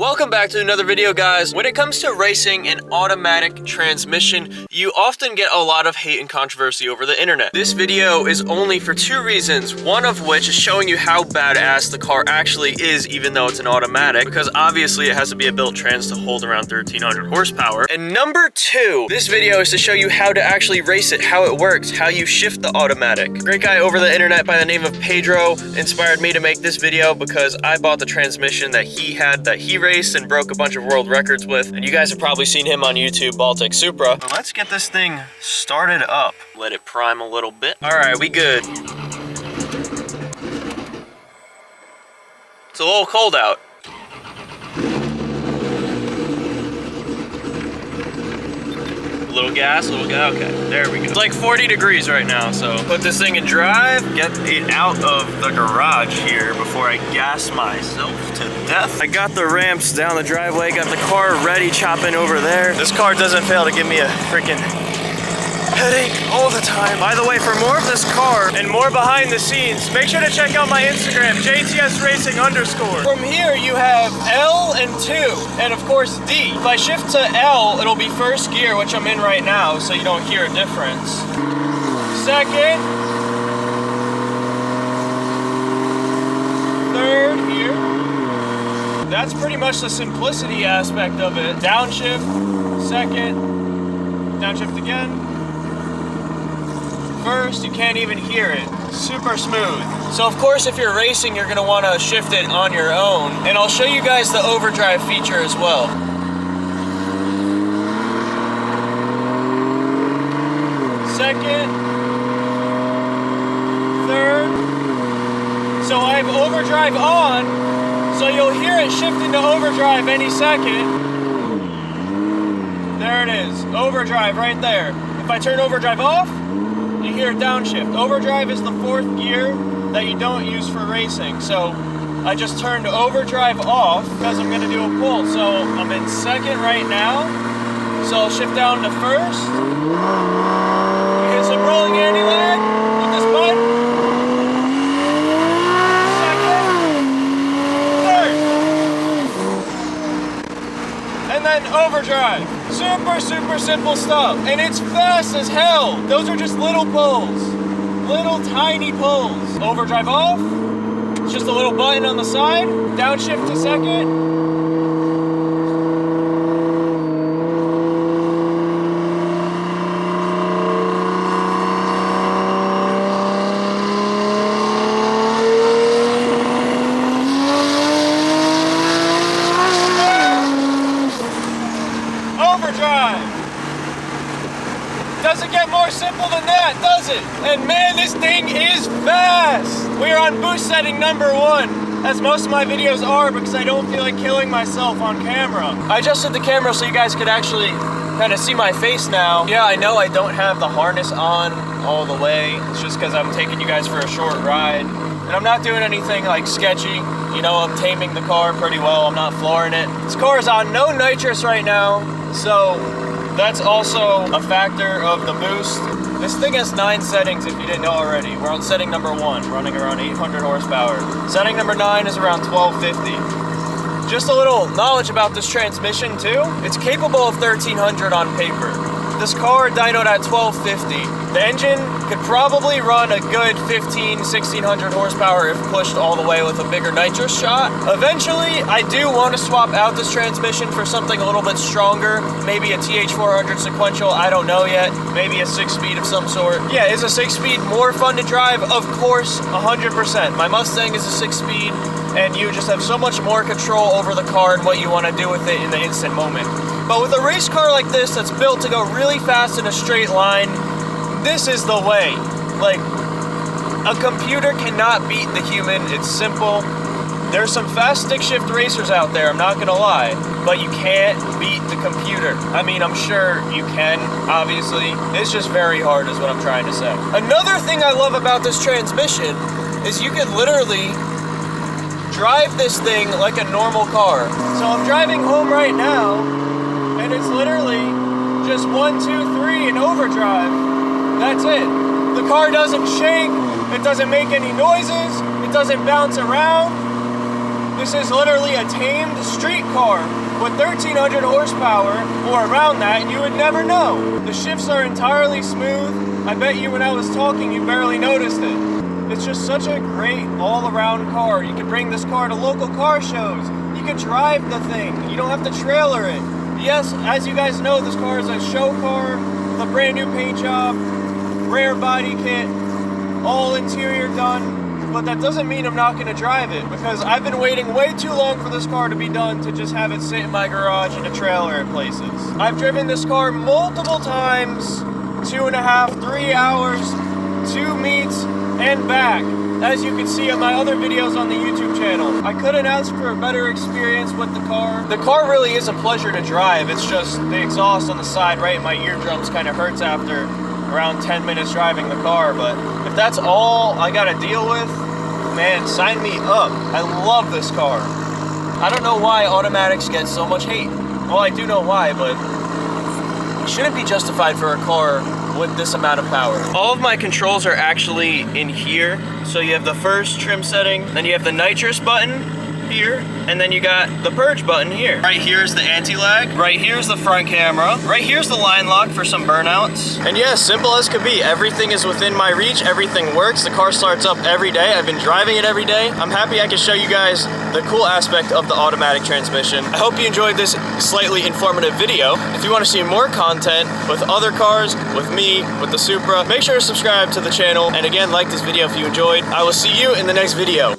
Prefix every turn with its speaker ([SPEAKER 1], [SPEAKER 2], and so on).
[SPEAKER 1] Welcome back to another video, guys. When it comes to racing and automatic transmission, you often get a lot of hate and controversy over the internet. This video is only for two reasons, one of which is showing you how badass the car actually is, even though it's an automatic, because obviously it has to be a built trans to hold around 1300 horsepower. And number two, this video is to show you how to actually race it, how it works, how you shift the automatic. A great guy over the internet by the name of Pedro inspired me to make this video because I bought the transmission that he had, that he raced and broke a bunch of world records with, and you guys have probably seen him on YouTube, Baltic Supra. But let's get this thing started up. Let it prime a little bit. All right, we good. It's a little cold out. A little gas, okay, there we go. It's like 40 degrees right now, so put this thing in drive, get it out of the garage here before I gas myself to death. I got the ramps down the driveway, got the car ready, chopping over there. This car doesn't fail to give me a freaking headache all the time. By the way, for more of this car and more behind the scenes, make sure to check out my Instagram, Jtsracing_. From here, you have L and 2, and of course D. If I shift to L, it'll be first gear, which I'm in right now, so you don't hear a difference. Second. Third here. That's pretty much the simplicity aspect of it. Downshift, second, downshift again. First, you can't even hear it. Super smooth. So of course, if you're racing, you're gonna wanna shift it on your own. And I'll show you guys the overdrive feature as well. Second, third. So I have overdrive on, so you'll hear it shift into overdrive any second. There it is, overdrive right there. If I turn overdrive off, you hear downshift. Overdrive is the fourth gear that you don't use for racing. So I just turned overdrive off because I'm gonna do a pull. So I'm in second right now. So I'll shift down to first. You hit some rolling anti-lag with this button. Second, third. And then overdrive. Super simple stuff, and it's fast as hell. Those are just little pulls, little tiny pulls. Overdrive off, it's just a little button on the side. Downshift to second. Doesn't get more simple than that, does it? And man, this thing is fast! We're on boost setting number 1, as most of my videos are because I don't feel like killing myself on camera. I adjusted the camera so you guys could actually kind of see my face now. Yeah, I know I don't have the harness on all the way. It's just because I'm taking you guys for a short ride. And I'm not doing anything like sketchy. You know, I'm taming the car pretty well. I'm not flooring it. This car is on no nitrous right now, so that's also a factor of the boost. This thing has 9 settings if you didn't know already. We're on setting number 1, running around 800 horsepower. Setting number 9 is around 1250. Just a little knowledge about this transmission too. It's capable of 1300 on paper. This car dynoed at 1250. The engine could probably run a good 1600 horsepower if pushed all the way with a bigger nitrous shot. Eventually, I do want to swap out this transmission for something a little bit stronger. Maybe a TH400 sequential, I don't know yet. Maybe a 6-speed of some sort. Yeah, is a 6-speed more fun to drive? Of course, 100%. My Mustang is a 6-speed, and you just have so much more control over the car and what you want to do with it in the instant moment. But with a race car like this that's built to go really fast in a straight line, this is the way. Like, a computer cannot beat the human. It's simple. There's some fast stick shift racers out there, I'm not gonna lie, but you can't beat the computer. I mean, I'm sure you can, obviously. It's just very hard is what I'm trying to say. Another thing I love about this transmission is you can literally drive this thing like a normal car. So I'm driving home right now, and it's literally just 1, 2, 3 in overdrive. That's it. The car doesn't shake, it doesn't make any noises, it doesn't bounce around. This is literally a tamed street car with 1,300 horsepower, or around that, and you would never know. The shifts are entirely smooth. I bet you when I was talking, you barely noticed it. It's just such a great all-around car. You can bring this car to local car shows. You can drive the thing. You don't have to trailer it. Yes, as you guys know, this car is a show car with a brand new paint job, rare body kit, all interior done, but that doesn't mean I'm not going to drive it, because I've been waiting way too long for this car to be done to just have it sit in my garage in a trailer at places. I've driven this car multiple times, 2.5, 3 hours, 2 meets, and back, as you can see on my other videos on the YouTube channel. I couldn't ask for a better experience with the car. The car really is a pleasure to drive. It's just the exhaust on the side right in my eardrums kind of hurts after around 10 minutes driving the car, but if that's all I gotta deal with, man, sign me up. I love this car. I don't know why automatics get so much hate. Well, I do know why, but it shouldn't be justified for a car with this amount of power. All of my controls are actually in here. So you have the first trim setting, then you have the nitrous button here, and then you got the purge button here. Right here is the anti-lag, right here's the front camera, right here's the line lock for some burnouts. And yeah, simple as could be. Everything is within my reach, everything works. The car starts up every day. I've been driving it every day. I'm happy I can show you guys the cool aspect of the automatic transmission. I hope you enjoyed this slightly informative video. If you want to see more content with other cars, with me, with the Supra, make sure to subscribe to the channel. And again, like this video if you enjoyed. I will see you in the next video.